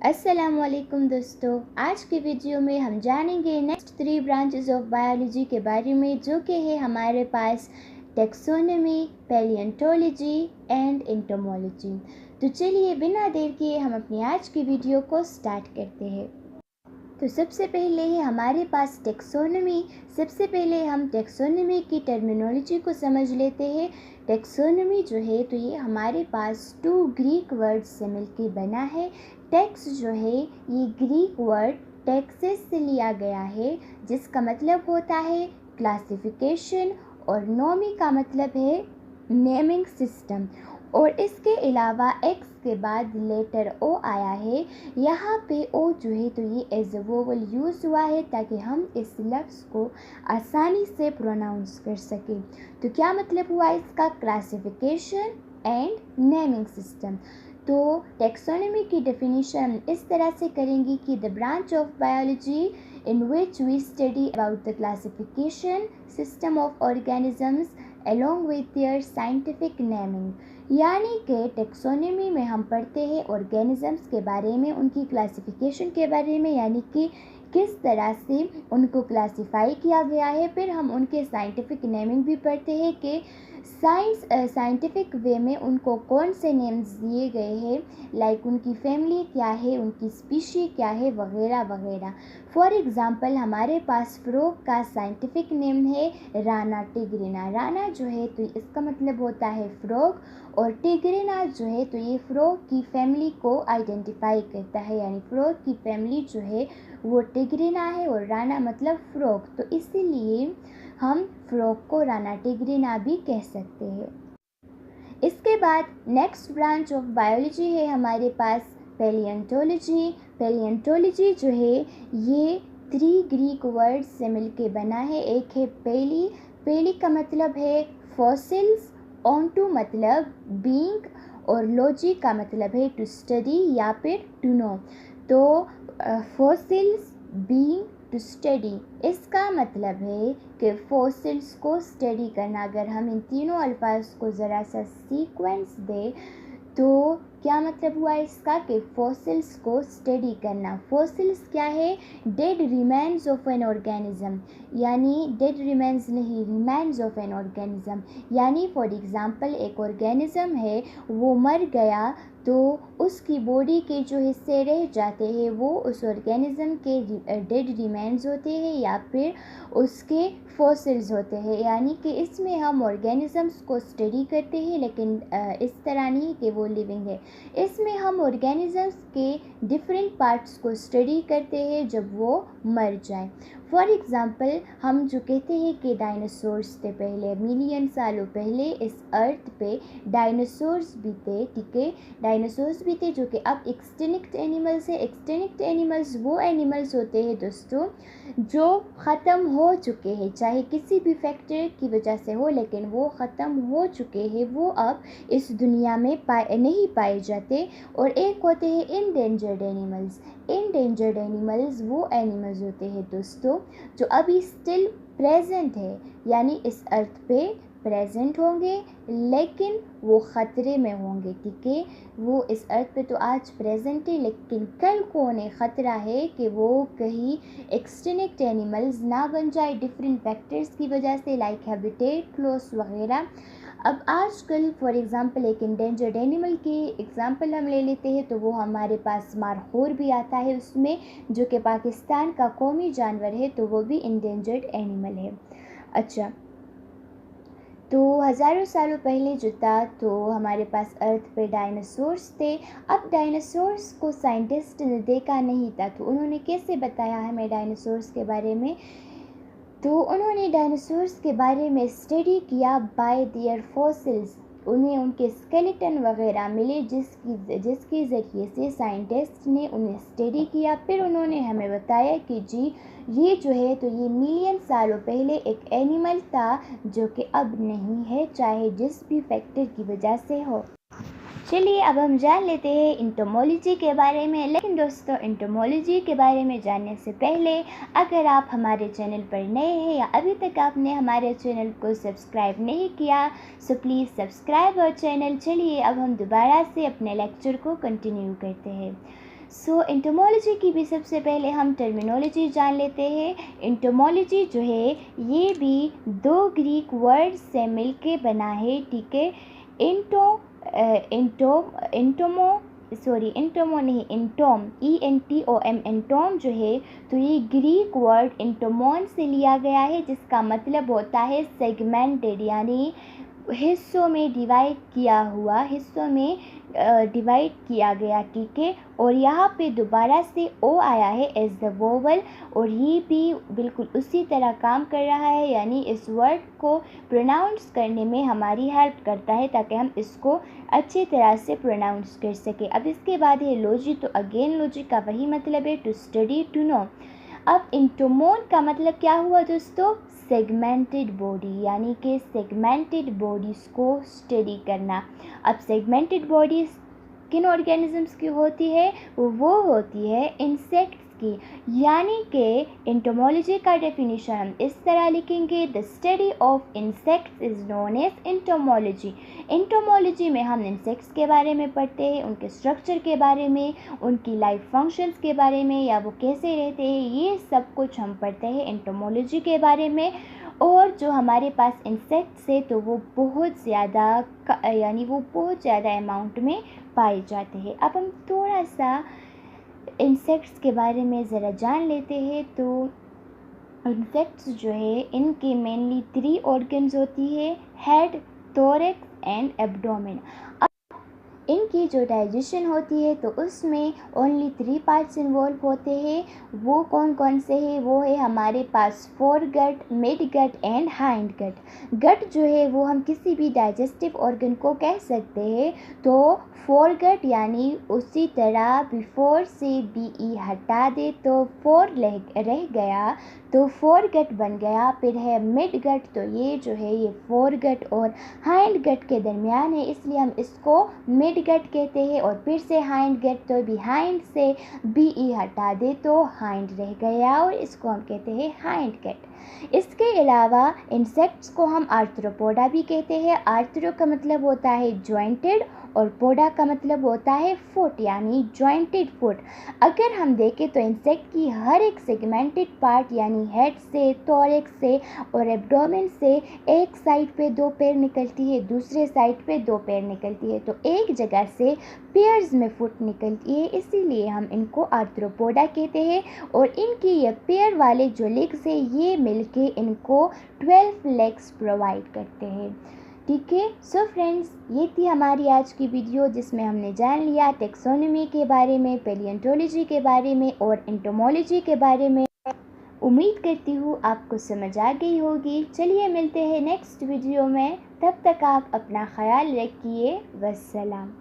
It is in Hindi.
अस्सलामुअलैकुम दोस्तों, आज की वीडियो में हम जानेंगे नेक्स्ट 3 ब्रांचेस ऑफ बायोलॉजी के बारे में, जो कि है हमारे पास टेक्सोनमी, पैलियोंटोलॉजी एंड एंटोमोलॉजी। तो चलिए बिना देर किए हम अपनी आज की वीडियो को स्टार्ट करते हैं। तो सबसे पहले है हमारे पास टेक्सोनमी। सबसे पहले हम टेक्सोनमी की टर्मिनोलॉजी को समझ लेते हैं। टेक्सोनमी जो है तो ये हमारे पास 2 ग्रीक वर्ड से मिलकर बना है। टेक्स जो है ये ग्रीक वर्ड टेक्सेस से लिया गया है, जिसका मतलब होता है क्लासिफिकेशन, और नोमी का मतलब है नेमिंग सिस्टम। और इसके अलावा एक्स के बाद लेटर ओ आया है। यहाँ पे ओ जो है तो ये एज अ वोवल यूज़ हुआ है ताकि हम इस लफ्ज़ को आसानी से प्रोनाउंस कर सकें। तो क्या मतलब हुआ इसका? Classification and naming system. तो टेक्सोनमी की डेफिनेशन इस तरह से करेंगे कि the branch of biology in which we study about the classification system of organisms along with their scientific naming। यानी कि टेक्सोनमी में हम पढ़ते हैं ऑर्गेनिजम्स के बारे में, उनकी क्लासिफिकेशन के बारे में, यानी कि किस तरह से उनको क्लासिफाई किया गया है। फिर हम उनके साइंटिफिक नेमिंग भी पढ़ते हैं कि साइंटिफिक वे में उनको कौन से नेम्स दिए गए हैं, लाइक उनकी फैमिली क्या है, उनकी स्पीशी क्या है, वगैरह वगैरह। फॉर एग्ज़ाम्पल हमारे पास फ्रॉग का साइंटिफिक नेम है राना टिग्रिना। राना जो है तो इसका मतलब होता है फ्रॉग, और टिग्रिना जो है तो ये फ्रॉग की फैमिली को आइडेंटिफाई करता है, यानी फ्रॉग की फैमिली जो है वो टिग्रिना है और राना मतलब फ्रॉग, तो इसीलिए हम फ्रॉग को राना टिग्रिना भी कह सकते हैं। इसके बाद नेक्स्ट ब्रांच ऑफ बायोलॉजी है हमारे पास पैलियोंटोलॉजी। पैलियोंटोलॉजी जो है ये 3 ग्रीक वर्ड से मिलके बना है। एक है पेली। पेली का मतलब है फॉसिल्स, ऑन्टू मतलब बीइंग, और लॉजी का मतलब है टू स्टडी या फिर टू नो। तो फॉसिल्स, बीइंग, टू स्टडी, इसका मतलब है कि फॉसिल्स को स्टडी करना। अगर हम इन तीनों अल्फाज को ज़रा सा सीक्वेंस दें तो क्या मतलब हुआ इसका कि फॉसिल्स को स्टडी करना। फॉसिल्स क्या है? Dead remains of an organism, यानी डेड रिमेन्स नहीं, रिमेन्स ऑफ एन ऑर्गेनिज्म। यानी फॉर एग्ज़ाम्पल एक ऑर्गेनिज्म है, वो मर गया तो उसकी बॉडी के जो हिस्से रह जाते हैं वो उस ऑर्गेनिज्म के डेड रिमेन्स होते हैं या फिर उसके फॉसिल्स होते हैं। यानी कि इसमें हम ऑर्गेनिजम्स को स्टडी करते हैं, लेकिन इस तरह नहीं कि वो लिविंग है। इसमें हम ऑर्गेनिजम्स के डिफरेंट पार्ट्स को स्टडी करते हैं जब वो मर जाए। फॉर एग्ज़ाम्पल हम जो कहते हैं कि डायनासोर्स थे, पहले मिलियन सालों पहले इस अर्थ पे डायनासोर्स भी थे, ठीक है, डायनासोर्स भी थे जो कि अब एक्सटिंक्ट एनिमल्स है। एक्सटिंक्ट एनिमल्स वो एनिमल्स होते हैं दोस्तों जो ख़त्म हो चुके हैं, चाहे किसी भी फैक्टर की वजह से हो, लेकिन वो ख़त्म हो चुके हैं, वो अब इस दुनिया में नहीं पाए जाते। और एक होते हैं इंडेंजर्ड एनिमल्स। इंडेंजर्ड एनिमल्स वो एनिमल्स होते हैं दोस्तों जो अभी स्टिल प्रेजेंट है, यानी इस अर्थ पे प्रेजेंट होंगे लेकिन वो ख़तरे में होंगे, ठीक है। वो इस अर्थ पे तो आज प्रेजेंट है, लेकिन कल को उन्हें ख़तरा है कि वो कहीं एक्सटिंक्ट एनिमल्स ना बन जाए डिफरेंट फैक्टर्स की वजह से, लाइक हैबिटेट लॉस वगैरह। अब आजकल फॉर एग्ज़ाम्पल एक इंडेंजर्ड एनिमल की एग्ज़ाम्पल हम ले लेते हैं तो वो हमारे पास मारखोर भी आता है उसमें, जो कि पाकिस्तान का कौमी जानवर है, तो वो भी इंडेंजर्ड एनिमल है। अच्छा, तो हज़ारों सालों पहले जो था तो हमारे पास अर्थ पे डायनासोर्स थे। अब डायनासोर्स को साइंटिस्ट ने देखा नहीं था, तो उन्होंने कैसे बताया हमें डायनासोर्स के बारे में? तो उन्होंने डायनासोर्स के बारे में स्टडी किया बाय देयर फॉसिल्स। उन्हें उनके स्केलेटन वगैरह मिले जिसके ज़रिए से साइंटिस्ट ने उन्हें स्टडी किया। फिर उन्होंने हमें बताया कि जी ये जो है तो ये मिलियन सालों पहले एक एनिमल था जो कि अब नहीं है, चाहे जिस भी फैक्टर की वजह से हो। चलिए अब हम जान लेते हैं इंटोमोलॉजी के बारे में। लेकिन दोस्तों इंटोमोलॉजी के बारे में जानने से पहले अगर आप हमारे चैनल पर नए हैं या अभी तक आपने हमारे चैनल को सब्सक्राइब नहीं किया सो प्लीज़ सब्सक्राइब और चैनल। चलिए अब हम दोबारा से अपने लेक्चर को कंटिन्यू करते हैं। सो एंटोमोलॉजी की भी सबसे पहले हम टर्मिनोलॉजी जान लेते हैं। एंटोमोलॉजी जो है ये भी दो ग्रीक वर्ड से मिलके बना है, ठीक है। एंटोमो नहीं, एंटोम, ENTOM, एंटोम जो है तो ये ग्रीक वर्ड एंटोमोन से लिया गया है, जिसका मतलब होता है सेगमेंटेड, यानी हिस्सों में डिवाइड किया हुआ, हिस्सों में डिवाइड किया गया, ठीक है। और यहाँ पे दोबारा से ओ आया है एज द वोवल, और ये भी बिल्कुल उसी तरह काम कर रहा है, यानी इस वर्ड को प्रोनाउंस करने में हमारी हेल्प करता है ताकि हम इसको अच्छी तरह से प्रोनाउंस कर सकें। अब इसके बाद है लॉजी, तो अगेन लॉजी का वही मतलब है, टू स्टडी, टू नो। अब इंटोमोन का मतलब क्या हुआ दोस्तों? सेगमेंटेड बॉडी, यानी कि सेगमेंटेड बॉडीज़ को स्टडी करना। अब सेगमेंटेड बॉडीज़ किन ऑर्गेनिजम्स की होती है? वो होती है इंसेक्ट्स की, यानी कि एंटोमोलॉजी का डेफिनेशन हम इस तरह लिखेंगे, the study of insects is known as entomology. Entomology में हम इंसेक्ट्स के बारे में पढ़ते हैं, उनके स्ट्रक्चर के बारे में, उनकी लाइफ फंक्शंस के बारे में, या वो कैसे रहते हैं, ये सब कुछ हम पढ़ते हैं एंटोमोलॉजी के बारे में। और जो हमारे पास इंसेक्ट्स है तो वो बहुत ज़्यादा यानी वो बहुत ज़्यादा अमाउंट में पाए जाते हैं। अब हम थोड़ा सा इंसेक्ट्स के बारे में ज़रा जान लेते हैं। तो इंसेक्ट्स जो है इनके मेनली 3 ऑर्गन्स होती है, हेड, थोरैक्स एंड एब्डोमेन। इनकी जो डाइजेशन होती है तो उसमें ओनली 3 पार्ट्स इन्वॉल्व होते हैं। वो कौन कौन से हैं? वो है हमारे पास foregut, midgut and hindgut. Gut जो है वो हम किसी भी डाइजेस्टिव ऑर्गन को कह सकते हैं। तो फोर गट यानी उसी तरह बिफोर से BE हटा दे तो फोर रह गया, तो फोर गट बन गया। फिर है मिड गट, तो ये जो है ये फोर गट और हाइंड गट के दरमियान है, इसलिए हम इसको मिड गट कहते हैं। और फिर से हाइंड गट, तो बिहाइंड से BE हटा दे तो हाइंड रह गया, और इसको हम कहते हैं हाइंड गट। इसके अलावा इंसेक्ट्स को हम आर्थ्रोपोडा भी कहते हैं। आर्थ्रो का मतलब होता है जॉइंटेड, और पोडा का मतलब होता है फुट, यानी जॉइंटेड फुट। अगर हम देखें तो इंसेक्ट की हर एक सेगमेंटेड पार्ट, यानी हेड से, थोरैक्स से और एब्डोमेन से एक साइड पे 2 पैर निकलती है, दूसरे साइड पे 2 पैर निकलती है, तो एक जगह से पेयर्स में फुट निकलती है, इसीलिए हम इनको आर्थ्रोपोडा कहते हैं। और इनकी ये पेयर वाले जो लेग्स है ये मिलके इनको 12 लेग्स प्रोवाइड करते हैं, ठीक है। सो फ्रेंड्स, ये थी हमारी आज की वीडियो जिसमें हमने जान लिया टेक्सोनोमी के बारे में, पैलियोंटोलॉजी के बारे में और एंटोमोलॉजी के बारे में। उम्मीद करती हूँ आपको समझ आ गई होगी। चलिए मिलते हैं नेक्स्ट वीडियो में, तब तक आप अपना ख्याल रखिए। वस्सलाम।